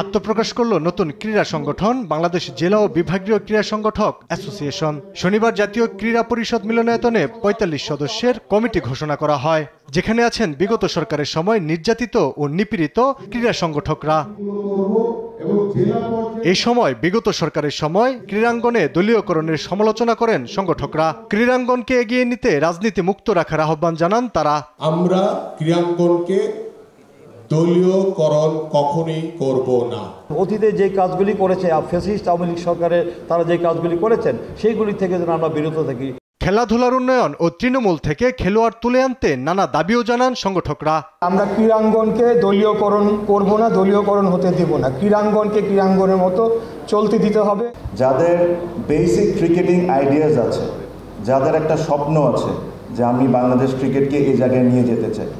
আত্মপ্রকাশ করল নতুন ক্রীড়া সংগঠন বাংলাদেশ জেলা ও বিভাগীয় ক্রীড়া সংগঠক অ্যাসোসিয়েশন। শনিবার জাতীয় ক্রীড়া পরিষদ মিলনায়তনে ৪৫ সদস্যের কমিটি ঘোষণা করা হয়, যেখানে আছেন বিগত সরকারের সময় নির্যাতিত ও নিপীড়িত ক্রীড়া সংগঠকরা। এই সময় বিগত সরকারের সময় ক্রীড়াঙ্গনে দলীয়করণের সমালোচনা করেন সংগঠকরা। ক্রীড়াঙ্গনকে এগিয়ে নিতে রাজনীতি মুক্ত রাখার আহ্বান জানান তারা। আমরা ক্রীড়াঙ্গনকে দলীয়করণ কখনোই করব না। অতীতে যে কাজগুলি করেছে ফ্যাসিস্ট আওয়ামী লীগ সরকারের তারা যে কাজগুলি করেছেন সেইগুলি থেকে যেন আমরা বিরত থাকি। খেলাধুলার উন্নয়ন ও তৃণমূল থেকে খেলোয়াড় তুলে আনতে নানা দাবিও জানান সংগঠকরা। আমরা ক্রীড়াঙ্গনকে দলীয়করণ করব না, দলীয়করণ হতে দেব না। ক্রীড়াঙ্গনকে ক্রীড়াঙ্গনের মতো চলতে দিতে হবে। যাদের বেসিক ক্রিকেটিং আইডিয়াস আছে, যাদের একটা স্বপ্ন আছে যে আমি বাংলাদেশ ক্রিকেটকে এই জায়গায় নিয়ে যেতে চাই,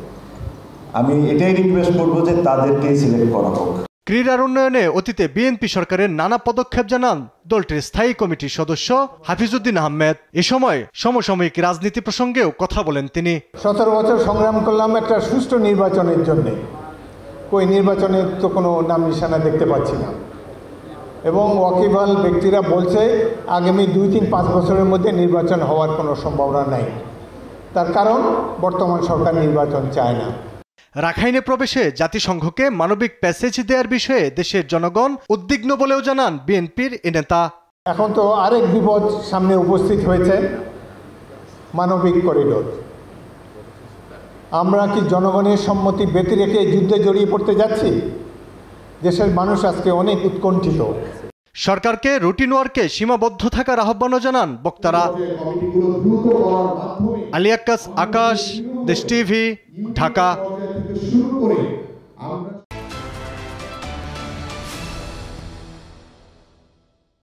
আমি এটাই রিকোয়েস্ট করবো যে তাদেরকেই সিলেক্ট করা হোক। ক্রীড়ার উন্নয়নে অতীতে বিএনপি সরকারের নানা পদক্ষেপ জানান দলটির স্থায়ী কমিটির সদস্য হাফিজউদ্দিন আহমেদ। এ সময় সমসাময়িক রাজনীতি প্রসঙ্গেও কথা বলেন তিনি। 17 বছর সংগ্রাম করলাম একটা সুষ্ঠু নির্বাচনের জন্য, ওই নির্বাচনের তো কোনো নাম নিশানা দেখতে পাচ্ছি না, এবং ওয়াকিবহাল ব্যক্তিরা বলছে আগামী 2-3-5 বছরের মধ্যে নির্বাচন হওয়ার কোনো সম্ভাবনা নাই। তার কারণ বর্তমান সরকার নির্বাচন চায় না। রাখাইনে প্রবেশে জাতিসংঘকে মানবিক প্যাসেজ দেওয়ার বিষয়ে দেশের জনগণ উদ্বিগ্ন বলেও জানান বিএনপির এ নেতা। এখন তো আরেক বিপদ সামনে উপস্থিত হয়েছে, মানবিক করিডোর। আমরা কি জনগণের সম্মতি ব্যতি রেখে যুদ্ধে জড়িয়ে পড়তে যাচ্ছি? দেশের মানুষ আজকে অনেক উৎকণ্ঠিত। সরকারকে রুটিন ওয়ার্কে সীমাবদ্ধ থাকার আহ্বানও জানান বক্তারা। আলী আক্কাস, আকাশ, দেশ টিভি, ঢাকা।